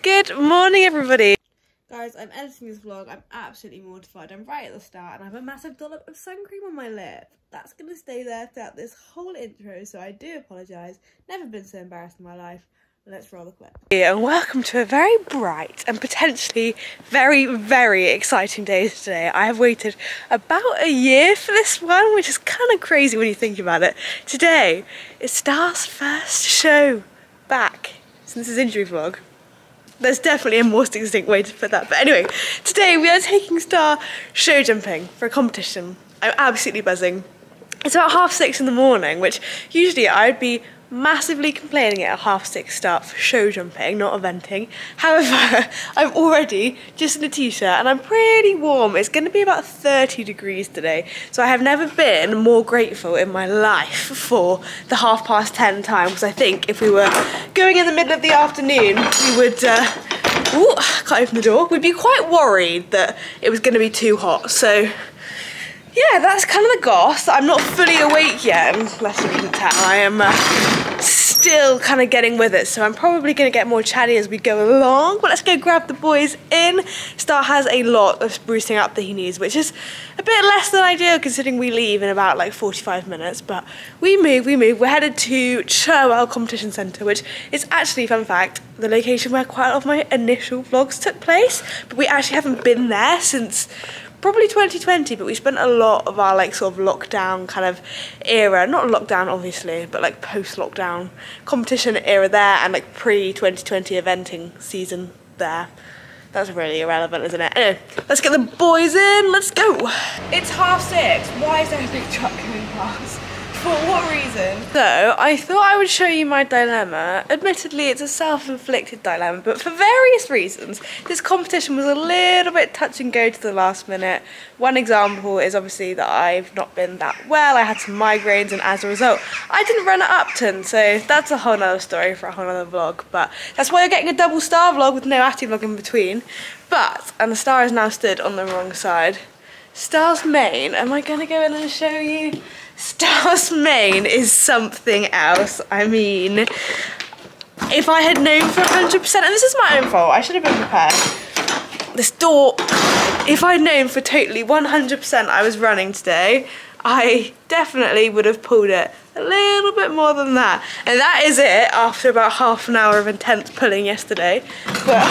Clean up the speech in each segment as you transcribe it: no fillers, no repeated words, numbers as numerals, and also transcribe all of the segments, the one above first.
Good morning, everybody. Guys, I'm editing this vlog. I'm absolutely mortified. I'm right at the start and I have a massive dollop of sun cream on my lip. That's going to stay there throughout this whole intro, so I do apologise. Never been so embarrassed in my life. Let's roll the clip. And welcome to a very bright and potentially very, very exciting day today. I have waited about a year for this one, which is kind of crazy when you think about it. Today is Star's first show back since his injury vlog. There's definitely a more succinct way to put that. But anyway, today we are taking Star show jumping for a competition. I'm absolutely buzzing. It's about 6:30 in the morning, which usually I'd be massively complaining at a 6:30 start for show jumping, not eventing. However, I'm already just in a t-shirt and I'm pretty warm. It's going to be about 30 degrees today. So I have never been more grateful in my life for the 10:30 time, because I think if we were going in the middle of the afternoon, we would, can't open the door, we'd be quite worried that it was going to be too hot. So yeah, that's kind of the goss. I'm not fully awake yet, unless you can tell. I am still kind of getting with it, so I'm probably going to get more chatty as we go along. But let's go grab the boys in. Star has a lot of sprucing up that he needs, which is a bit less than ideal considering we leave in about like 45 minutes. But we move. We're headed to Cherwell Competition Centre, which is actually, fun fact, the location where quite a lot of my initial vlogs took place. But we actually haven't been there since probably 2020, but we spent a lot of our like sort of lockdown kind of era, not lockdown obviously, but like post-lockdown competition era there, and like pre-2020 eventing season there. That's really irrelevant, isn't it? Anyway, let's get the boys in, let's go. It's 6:30, why is there a big truck coming past? For what reason? So, I thought I would show you my dilemma. Admittedly, it's a self-inflicted dilemma, but for various reasons, this competition was a little bit touch and go to the last minute. One example is obviously that I've not been that well. I had some migraines, and as a result, I didn't run at Upton, so that's a whole nother story for a whole nother vlog. But that's why you're getting a double Star vlog with no Atty vlog in between. But, and the Star is now stood on the wrong side. Star's mane, am I gonna go in and show you? Star's mane is something else. I mean, if I had known for 100%, and this is my own fault, I should have been prepared. This door, if I'd known for totally 100% I was running today, I definitely would have pulled it a little bit more than that. And that is it after about half an hour of intense pulling yesterday. But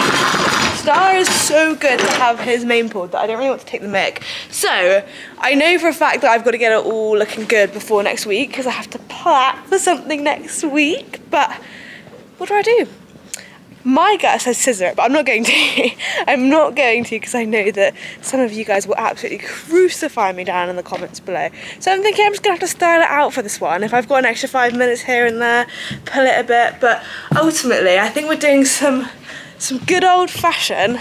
Star is so good to have his mane pulled that I don't really want to take the mick. So I know for a fact that I've got to get it all looking good before next week, because I have to plan for something next week. But what do? My gut says scissor it, but I'm not going to. I'm not going to, because I know that some of you guys will absolutely crucify me down in the comments below. So I'm thinking I'm just going to have to style it out for this one. If I've got an extra 5 minutes here and there, pull it a bit. But ultimately, I think we're doing some good old-fashioned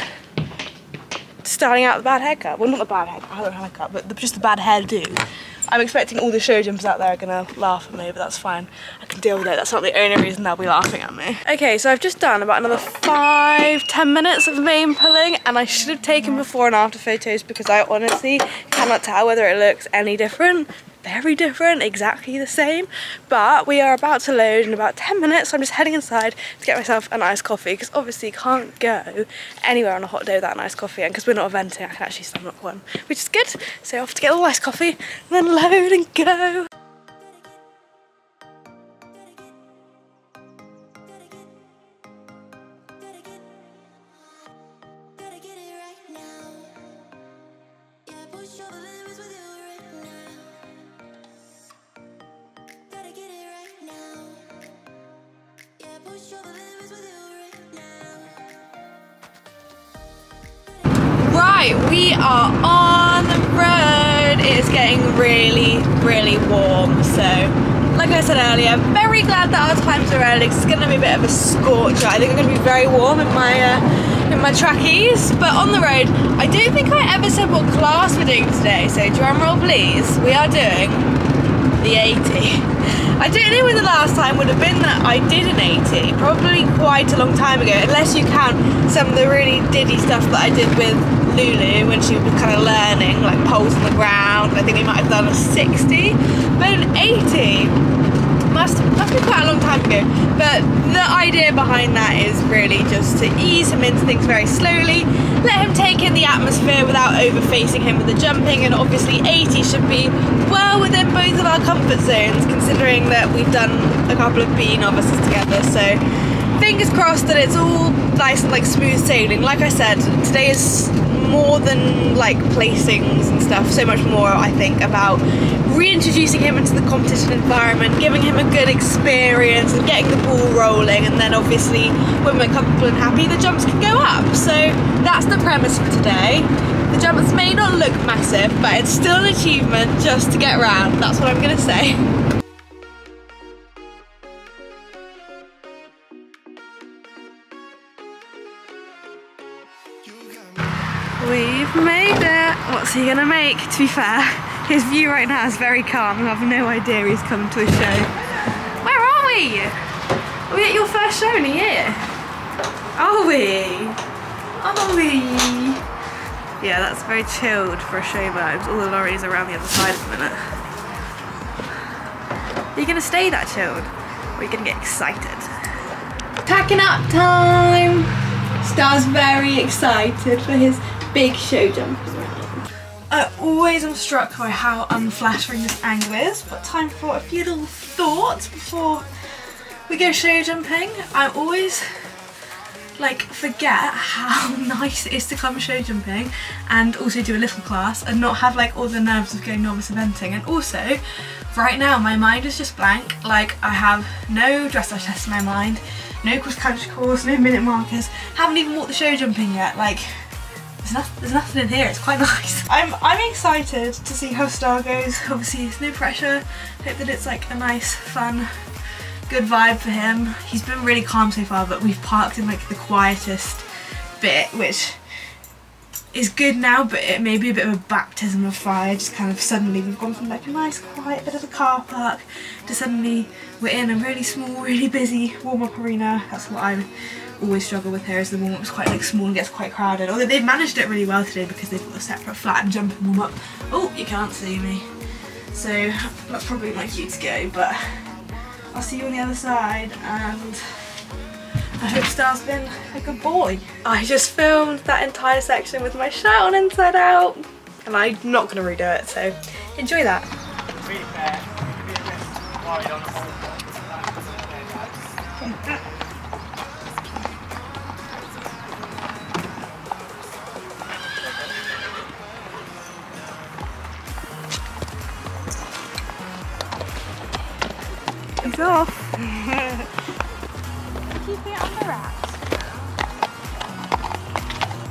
styling out the bad haircut. Well, not the bad haircut, I don't have a haircut, but just the bad hairdo. I'm expecting all the show jumpers out there are gonna laugh at me, but that's fine. I can deal with it. That's not the only reason they'll be laughing at me. Okay, so I've just done about another 5-10 minutes of mane pulling, and I should have taken before and after photos because I honestly cannot tell whether it looks any different. Very different, exactly the same. But we are about to load in about 10 minutes, so I'm just heading inside to get myself a nice coffee, because obviously you can't go anywhere on a hot day without a nice coffee, and because we're not eventing, I can actually stomach one, which is good. So off to get a nice coffee, and then load and go. Right, we are on the road. It is getting really, really warm. So, like I said earlier, very glad that our times are early, 'cause it's going to be a bit of a scorcher. I think I'm going to be very warm in my trackies. But on the road, I don't think I ever said what class we're doing today. So drum roll, please. We are doing the 80. I don't know when the last time would have been that I did an 80. Probably quite a long time ago, unless you count some of the really diddy stuff that I did with Lulu when she was kind of learning, like poles on the ground. I think we might have done a 60, but an 80. must be quite a long time ago, but the idea behind that is really just to ease him into things very slowly, let him take in the atmosphere without over-facing him with the jumping, and obviously 80 should be well within both of our comfort zones, considering that we've done a couple of B novices together, so fingers crossed that it's all nice and like smooth sailing. Like I said, today is more than like placings and stuff, so much more I think about reintroducing him into the competition environment, giving him a good experience and getting the ball rolling, and then obviously when we're comfortable and happy the jumps can go up. So that's the premise for today. The jumps may not look massive, but it's still an achievement just to get around, that's what I'm gonna say. We've made it! What's he gonna make? To be fair, his view right now is very calm. I have no idea he's come to a show. Where are we? Are we at your first show in a year? Are we? Are we? Yeah, that's very chilled for a show vibes. All the lorries are around the other side at the minute. Are you gonna stay that chilled? Or are you gonna get excited? Packing up time! Star's very excited for his big show jump. I always am struck by how unflattering this angle is, but time for a few little thoughts before we go show jumping. I always like forget how nice it is to come show jumping and also do a little class and not have like all the nerves of going novice eventing. And also right now my mind is just blank. Like I have no dressage tests in my mind, no cross country course, no minute markers, haven't even walked the show jumping yet. Like there's nothing in here, it's quite nice. I'm excited to see how Star goes. Obviously there's no pressure, hope that it's like a nice, fun, good vibe for him. He's been really calm so far, but we've parked in like the quietest bit, which is good now, but it may be a bit of a baptism of fire. Just kind of suddenly we've gone from like a nice quiet bit of a car park to suddenly we're in a really small, really busy warm-up arena. That's what I always struggle with here, is the warm-up's quite like small and gets quite crowded. Although they've managed it really well today because they've got a separate flat and jumping warm-up. Oh, you can't see me. So that's probably my cue to go, but I'll see you on the other side, and I hope Star's been a good boy. I just filmed that entire section with my shirt on inside out, and I'm not going to redo it, so enjoy that. To be fair, you could be a bit wide on the whole. He's off. Keeping it under wraps.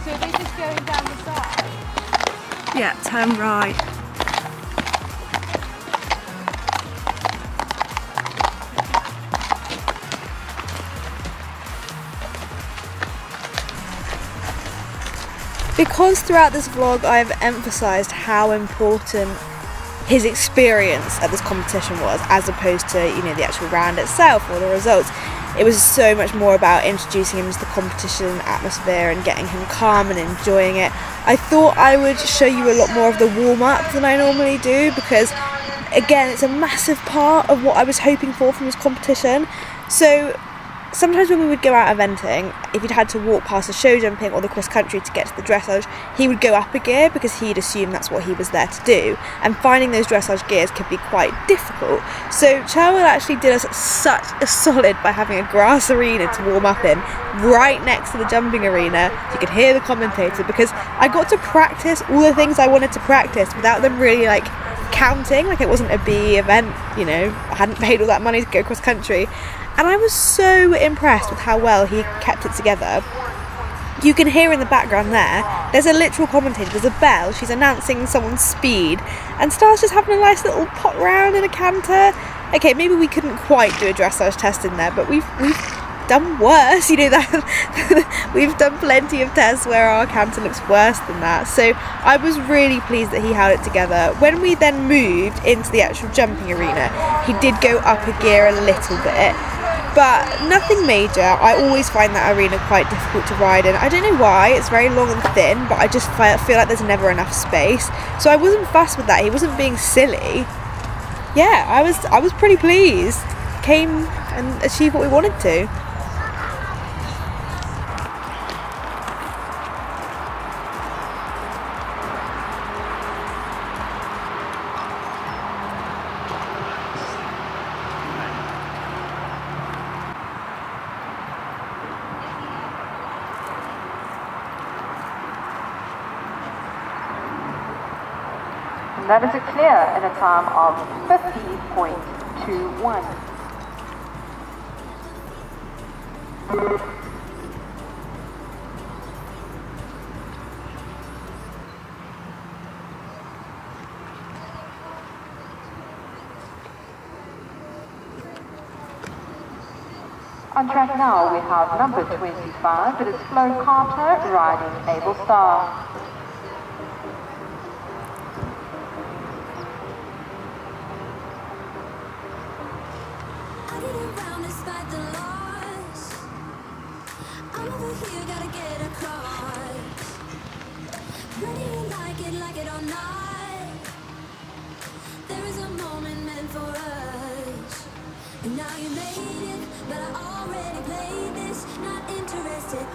So are they just going down the side? Yeah, turn right. Because throughout this vlog I've emphasised how important his experience at this competition was, as opposed to, you know, the actual round itself or the results. It was so much more about introducing him into the competition atmosphere and getting him calm and enjoying it. I thought I would show you a lot more of the warm-up than I normally do, because again, it's a massive part of what I was hoping for from this competition. So sometimes when we would go out eventing, if he'd had to walk past the show jumping or the cross country to get to the dressage, he would go up a gear because he'd assume that's what he was there to do, and finding those dressage gears could be quite difficult. So Cherwell actually did us such a solid by having a grass arena to warm up in right next to the jumping arena. You could hear the commentator, because I got to practice all the things I wanted to practice without them really like counting. Like it wasn't a B event, you know, I hadn't paid all that money to go cross country. And I was so impressed with how well he kept it together. You can hear in the background there's a literal commentator, there's a bell, she's announcing someone's speed, and Star's just having a nice little pot round in a canter. Okay, maybe we couldn't quite do a dressage test in there, but we've done worse, you know, that we've done plenty of tests where our canter looks worse than that. So I was really pleased that he held it together. When we then moved into the actual jumping arena, he did go up a gear a little bit, but nothing major. I always find that arena quite difficult to ride in. I don't know why, it's very long and thin, but I just feel like there's never enough space. So I wasn't fussed with that, he wasn't being silly. Yeah, I was pretty pleased. came and achieved what we wanted to. That is a clear in a time of 50.21. On track now we have number 25, it is Flo Carter riding Able Star.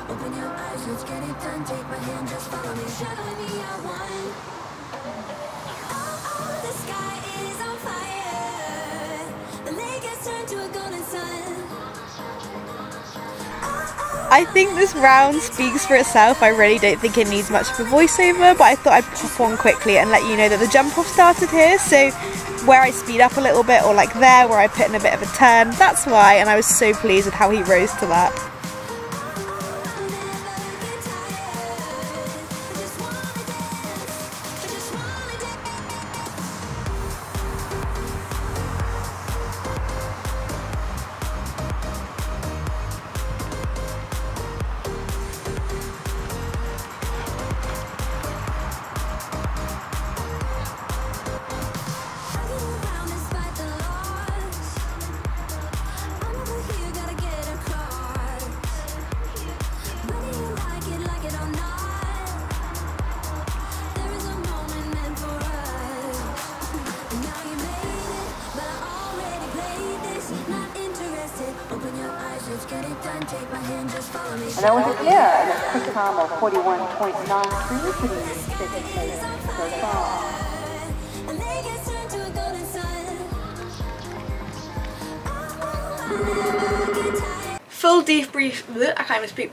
Open your eyes, let's get it done. Take my hand, just follow me. Shadow me, I want. Oh, the sky is on fire. The lake has turned to a golden sun. I think this round speaks for itself. I really don't think it needs much of a voiceover, but I thought I'd pop on quickly and let you know that the jump off started here. So where I speed up a little bit, or like there where I put in a bit of a turn, that's why, and I was so pleased with how he rose to that. And that was a clear in a quick time of 41.93 to the second place so far. Full debrief. I can't even speak.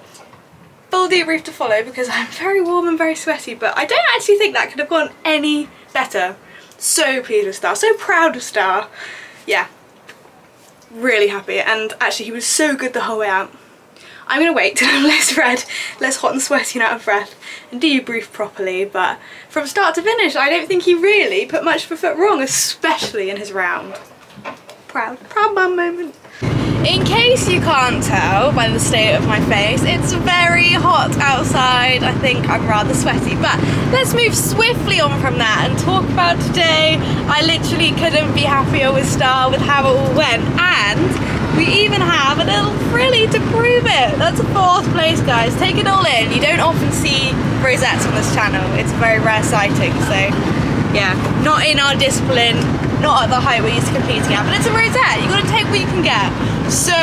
Full debrief to follow because I'm very warm and very sweaty, but I don't actually think that could have gone any better. So pleased with Star, so proud of Star. Yeah, really happy, and actually he was so good the whole way out. I'm gonna wait till I'm less red, less hot and sweaty and out of breath, and debrief properly, but from start to finish I don't think he really put much of a foot wrong, especially in his round. Proud mum moment. In case you can't tell by the state of my face, it's very hot outside. I think I'm rather sweaty, but let's move swiftly on from that and talk about today. I literally couldn't be happier with Star, with how it all went, and we even have a little frilly to prove it. That's a 4th place, guys. Take it all in. You don't often see rosettes on this channel. It's a very rare sighting, so yeah, not in our discipline, not at the height we're used to competing at, but it's a rosette. You've got to take what you can get. So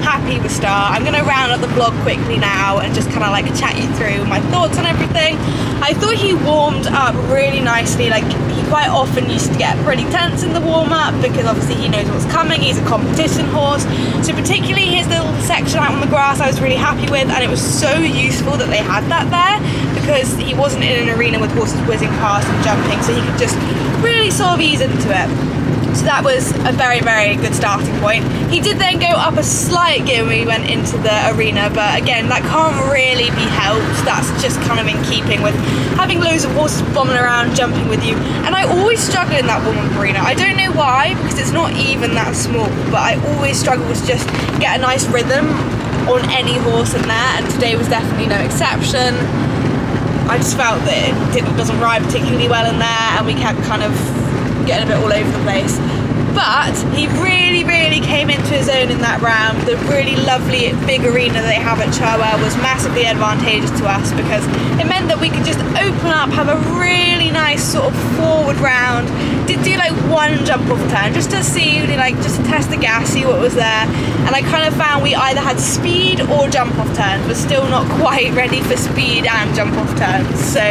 happy with Star. I'm going to round up the vlog quickly now and just kind of like chat you through my thoughts on everything. I thought he warmed up really nicely. Like, he quite often used to get pretty tense in the warm-up because obviously he knows what's coming. He's a competition horse. So particularly his little section out on the grass I was really happy with, and it was so useful that they had that there because he wasn't in an arena with horses whizzing past and jumping, so he could just really sort of ease into it. So that was a very, very good starting point. He did then go up a slight gear when we went into the arena, but again, that can't really be helped. That's just kind of in keeping with having loads of horses bombing around, jumping with you. And I always struggle in that warm-up arena. I don't know why, because it's not even that small, but I always struggle to just get a nice rhythm on any horse in there, and today was definitely no exception. I just felt that it doesn't ride particularly well in there, and we kept kind of getting a bit all over the place. But he really came into his own in that round. The really lovely big arena they have at Cherwell was massively advantageous to us because it meant that we could just open up, have a really nice sort of forward round, did do like one jump off turn just to see, like just to test the gas, see what was there. And I kind of found we either had speed or jump off turns, but still not quite ready for speed and jump off turns. So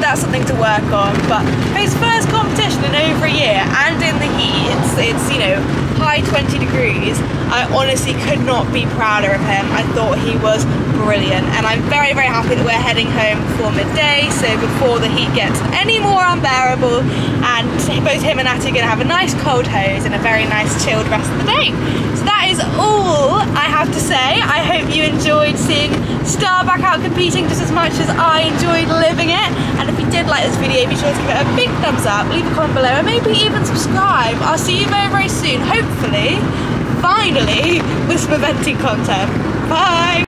that's something to work on. But his first competition in over a year and in the heat, it's you know, high 20 degrees. I honestly could not be prouder of him. I thought he was brilliant, and I'm very happy that we're heading home before midday, so before the heat gets any more unbearable, and both him and Natty are going to have a nice cold hose and a very nice chilled rest of the day. So that is all I have to say. I hope you enjoyed seeing Star back out competing just as much as I enjoyed living it, and if you did like this video, be sure to give it a big thumbs up, leave a comment below, and maybe even subscribe. I'll see you very soon, hopefully, finally, with some eventing content. Bye!